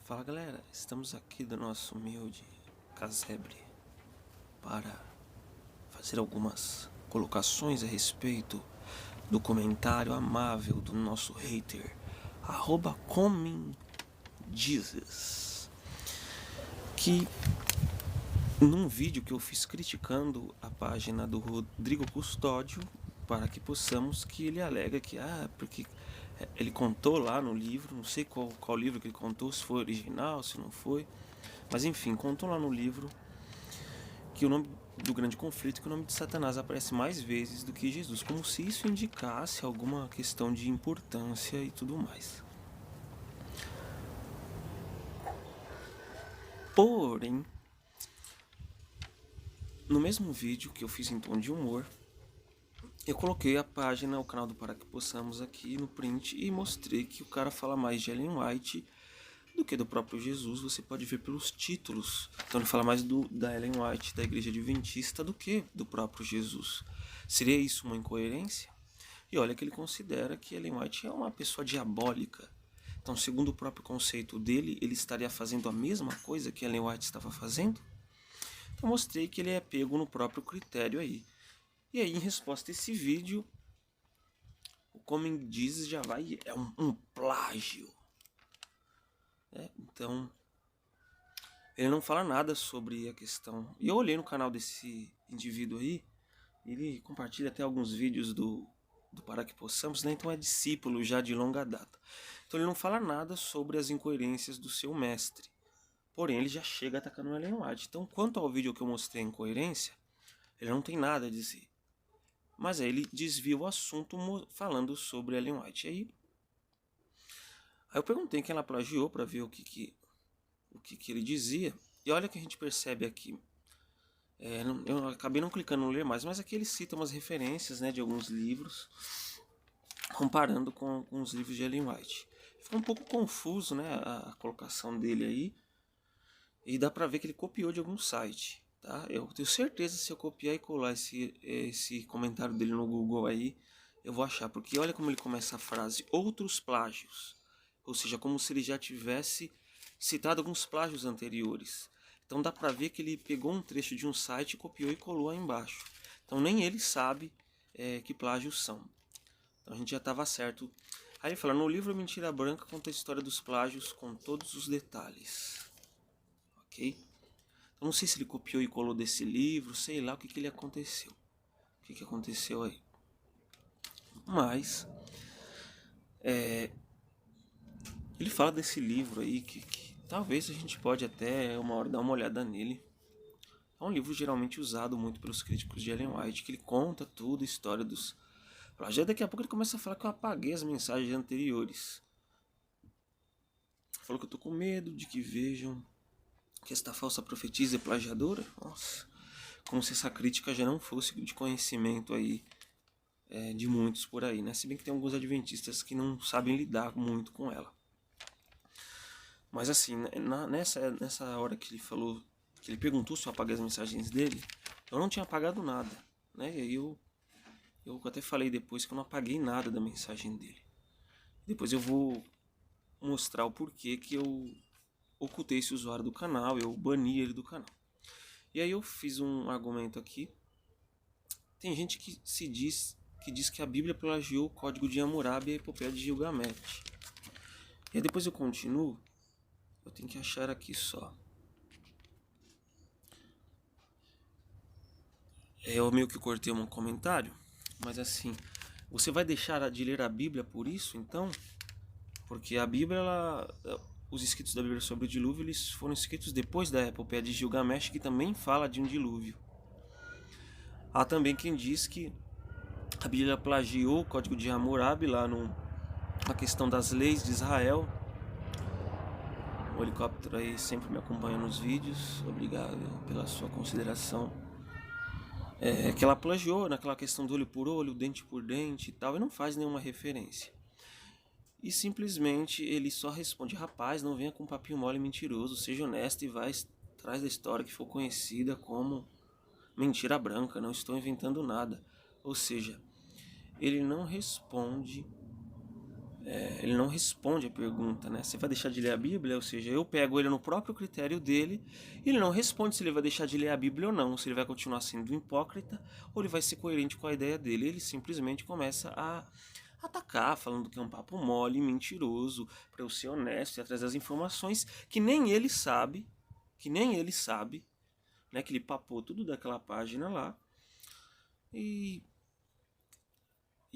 Fala galera, estamos aqui do nosso humilde casebre para fazer algumas colocações a respeito do comentário amável do nosso hater @comingjesus, que num vídeo que eu fiz criticando a página do Rodrigo Custódio, para que possamos, que ele alega que porque ele contou lá no livro, não sei qual livro que ele contou, se foi original, se não foi, mas enfim, contou lá no livro que o nome do grande conflito, que o nome de Satanás aparece mais vezes do que Jesus, como se isso indicasse alguma questão de importância e tudo mais. Porém, no mesmo vídeo que eu fiz em tom de humor, eu coloquei a página, o canal do Para Que Possamos aqui no print e mostrei que o cara fala mais de Ellen White do que do próprio Jesus. Você pode ver pelos títulos. Então ele fala mais da Ellen White, da Igreja Adventista, do que do próprio Jesus. Seria isso uma incoerência? E olha que ele considera que Ellen White é uma pessoa diabólica. Então, segundo o próprio conceito dele, ele estaria fazendo a mesma coisa que Ellen White estava fazendo? Então mostrei que ele é pego no próprio critério aí. E aí, em resposta a esse vídeo, o Coming Jesus já vai... É um plágio. Então, ele não fala nada sobre a questão. E eu olhei no canal desse indivíduo aí, ele compartilha até alguns vídeos do Para Que Possamos, né? Então é discípulo já de longa data. Então ele não fala nada sobre as incoerências do seu mestre. Porém, ele já chega atacando o Ellen White. Então, quanto ao vídeo que eu mostrei a incoerência, ele não tem nada a dizer. Mas aí ele desvia o assunto falando sobre Ellen White. Aí eu perguntei quem ela plagiou para ver o que ele dizia. E olha que a gente percebe aqui. Eu acabei não clicando no ler mais, mas aqui ele cita umas referências, né, de alguns livros, comparando com os livros de Ellen White. Ficou um pouco confuso, né, a colocação dele aí. E dá pra ver que ele copiou de algum site. Tá? Eu tenho certeza, se eu copiar e colar esse comentário dele no Google aí, eu vou achar. Porque olha como ele começa a frase: outros plágios. Ou seja, como se ele já tivesse citado alguns plágios anteriores. Então dá pra ver que ele pegou um trecho de um site, copiou e colou aí embaixo. Então nem ele sabe que plágios são. Então a gente já estava certo. Aí ele fala: no livro Mentira Branca conta a história dos plágios com todos os detalhes. Ok? Eu não sei se ele copiou e colou desse livro, sei lá o que ele aconteceu. O que aconteceu aí. Mas ele fala desse livro aí que talvez a gente pode até uma hora dar uma olhada nele. É um livro geralmente usado muito pelos críticos de Ellen White, que ele conta tudo, a história dos plágios. Daqui a pouco ele começa a falar que eu apaguei as mensagens anteriores. Falou que eu tô com medo de que vejam que esta falsa profetisa é plagiadora. Nossa, como se essa crítica já não fosse de conhecimento aí de muitos por aí, né? Se bem que tem alguns adventistas que não sabem lidar muito com ela. Mas assim, nessa hora que ele falou, que ele perguntou se eu apaguei as mensagens dele, eu não tinha apagado nada, né? E aí eu até falei depois que eu não apaguei nada da mensagem dele. Depois eu vou mostrar o porquê que eu ocultei esse usuário do canal, eu bani ele do canal. E aí eu fiz um argumento aqui. Tem gente que diz que a Bíblia plagiou o Código de Hammurabi e a Epopeia de Gilgamesh. E aí depois eu continuo. Eu tenho que achar aqui só. Eu meio que cortei um comentário, mas assim, você vai deixar de ler a Bíblia por isso, então? Porque a Bíblia, os escritos da Bíblia sobre o dilúvio, eles foram escritos depois da Epopeia de Gilgamesh, que também fala de um dilúvio. Há também quem diz que a Bíblia plagiou o Código de Hammurabi lá na questão das leis de Israel. O helicóptero aí sempre me acompanha nos vídeos. Obrigado pela sua consideração. Que ela plagiou naquela questão do olho por olho, dente por dente e tal, e não faz nenhuma referência. E simplesmente ele só responde: rapaz, não venha com papinho mole mentiroso, seja honesto e vai atrás da história que for conhecida como mentira branca, não estou inventando nada. Ou seja, ele não responde ele não responde a pergunta, né? Você vai deixar de ler a Bíblia? Ou seja, eu pego ele no próprio critério dele e ele não responde se ele vai deixar de ler a Bíblia ou não, se ele vai continuar sendo hipócrita ou ele vai ser coerente com a ideia dele. Ele simplesmente começa a atacar, falando que é um papo mole, mentiroso, para eu ser honesto e atrás das informações que nem ele sabe, né? Que ele papou tudo daquela página lá e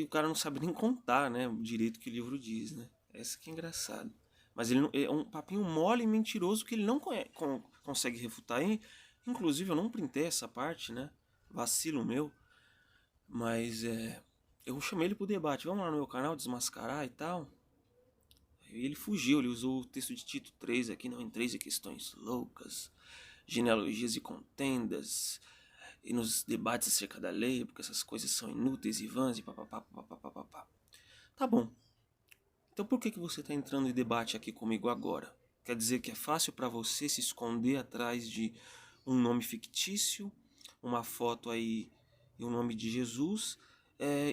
o cara não sabe nem contar, né, o direito que o livro diz, né? Essa que é engraçado. Mas ele é um papinho mole e mentiroso que ele não consegue refutar. E, inclusive, eu não printei essa parte, né? Vacilo meu. Mas eu chamei ele pro debate. Vamos lá no meu canal desmascarar e tal. E ele fugiu, ele usou o texto de Tito 3 aqui, não entreis em questões loucas, genealogias e contendas, e nos debates acerca da lei, porque essas coisas são inúteis e vãs e papapá, papapá. Tá bom. Então por que você está entrando em debate aqui comigo agora? Quer dizer que é fácil para você se esconder atrás de um nome fictício, uma foto aí e o nome de Jesus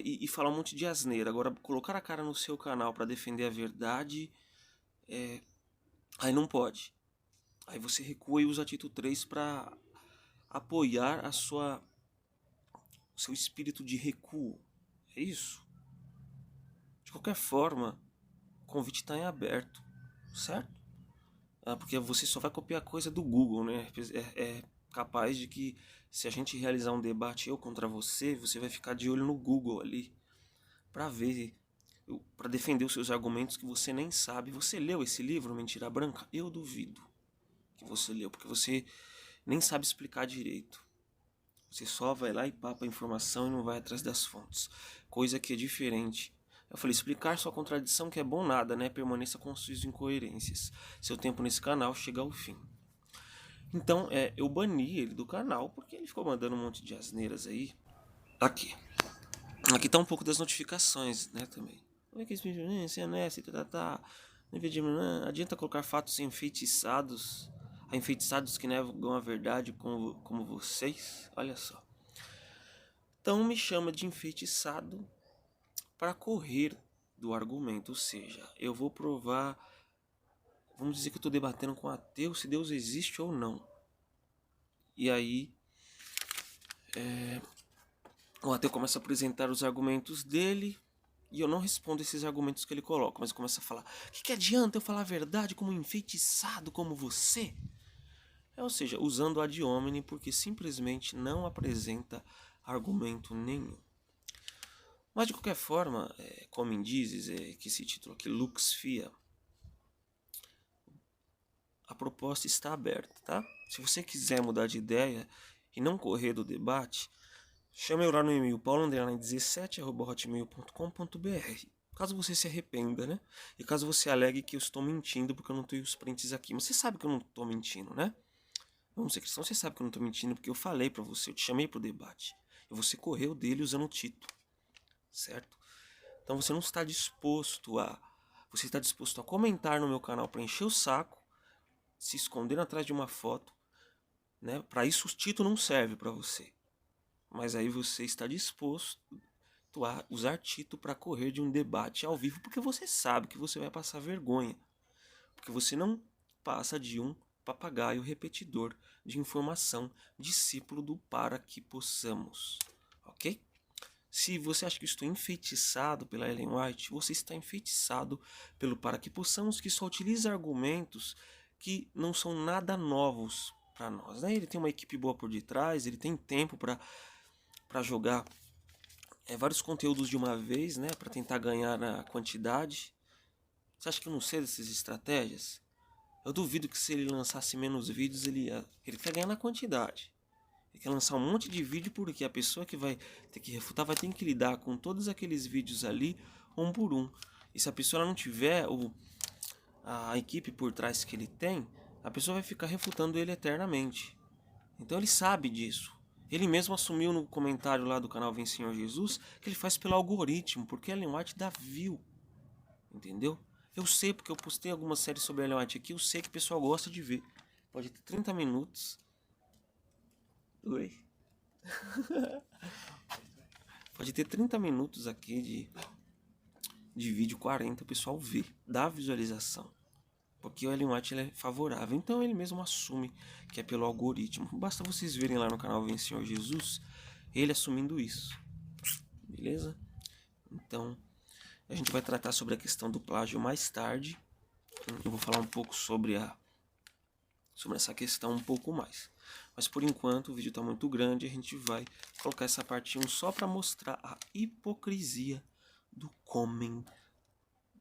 e falar um monte de asneira. Agora, colocar a cara no seu canal para defender a verdade, aí não pode. Aí você recua e usa a Tito 3 para apoiar o seu espírito de recuo. É isso? De qualquer forma, o convite está em aberto, certo? Porque você só vai copiar coisa do Google, né? É capaz de que se a gente realizar um debate eu contra você, você vai ficar de olho no Google ali para ver, para defender os seus argumentos que você nem sabe. Você leu esse livro, Mentira Branca? Eu duvido que você leu, porque você nem sabe explicar direito. Você só vai lá e papa a informação e não vai atrás das fontes. Coisa que é diferente. Eu falei, explicar sua contradição que é bom nada, né? Permaneça com suas incoerências. Seu tempo nesse canal chega ao fim. Então, eu bani ele do canal porque ele ficou mandando um monte de asneiras aí. Aqui. Aqui tá um pouco das notificações, né, também. Como é que esse vídeo, não adianta colocar fatos enfeitiçados, enfeitiçados que negam a verdade como vocês. Olha só. Então me chama de enfeitiçado para correr do argumento, ou seja, eu vou provar, vamos dizer que eu estou debatendo com ateu se Deus existe ou não. E aí o ateu começa a apresentar os argumentos dele e eu não respondo esses argumentos que ele coloca, mas começa a falar: que adianta eu falar a verdade como um enfeitiçado como você? Ou seja, usando ad hominem porque simplesmente não apresenta argumento nenhum. Mas de qualquer forma, como indizes, que esse título aqui, Lux Fia, a proposta está aberta, tá? Se você quiser mudar de ideia e não correr do debate, chame eu lá no e-mail paulo_17@hotmail.com.br. Caso você se arrependa, né? E caso você alegue que eu estou mentindo porque eu não tenho os prints aqui. Mas você sabe que eu não estou mentindo, né? Vamos ser cristãos, você sabe que eu não estou mentindo porque eu falei pra você, eu te chamei pro debate. E você correu dele usando o título, certo? Então você não está disposto a... Você está disposto a comentar no meu canal para encher o saco, se esconder atrás de uma foto, né? Para isso o título não serve para você. Mas aí você está disposto a usar título para correr de um debate ao vivo, porque você sabe que você vai passar vergonha. Porque você não passa de um papagaio repetidor de informação, discípulo do para que possamos. Ok? Se você acha que estou enfeitiçado pela Ellen White, você está enfeitiçado pelo para que possamos, que só utiliza argumentos que não são nada novos para nós. Né? Ele tem uma equipe boa por detrás, ele tem tempo para jogar vários conteúdos de uma vez, né? Para tentar ganhar a quantidade. Você acha que eu não sei dessas estratégias? Eu duvido que se ele lançasse menos vídeos, ele quer ganhar na quantidade. Ele quer lançar um monte de vídeo porque a pessoa que vai ter que refutar vai ter que lidar com todos aqueles vídeos ali, um por um. E se a pessoa não tiver a equipe por trás que ele tem, a pessoa vai ficar refutando ele eternamente. Então ele sabe disso. Ele mesmo assumiu no comentário lá do canal Vem Senhor Jesus que ele faz pelo algoritmo, porque a Ellen White dá view. Entendeu? Eu sei, porque eu postei algumas séries sobre a Ellen White aqui, eu sei que o pessoal gosta de ver. Pode ter 30 minutos. Oi. Pode ter 30 minutos aqui de vídeo 40, o pessoal vê, dá visualização. Porque o Ellen White ele é favorável. Então ele mesmo assume que é pelo algoritmo. Basta vocês verem lá no canal Vem Senhor Jesus, ele assumindo isso. Beleza? Então, a gente vai tratar sobre a questão do plágio mais tarde. Eu vou falar um pouco sobre essa questão um pouco mais. Mas por enquanto o vídeo está muito grande, a gente vai colocar essa parte 1 só para mostrar a hipocrisia do Coming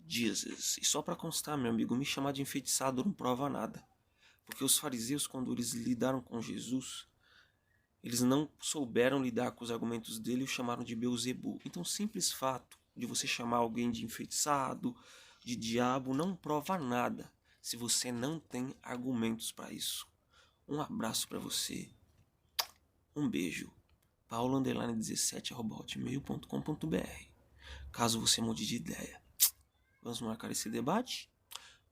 Jesus. E só para constar, meu amigo, me chamar de enfeitiçado não prova nada. Porque os fariseus, quando eles lidaram com Jesus, eles não souberam lidar com os argumentos dele e o chamaram de Beelzebul. Então o simples fato de você chamar alguém de enfeitiçado, de diabo, não prova nada se você não tem argumentos para isso. Um abraço para você. Um beijo. paulo_17@hotmail.com.br. Caso você mude de ideia, vamos marcar esse debate?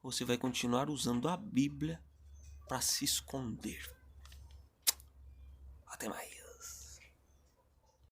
Ou você vai continuar usando a Bíblia para se esconder? Até mais.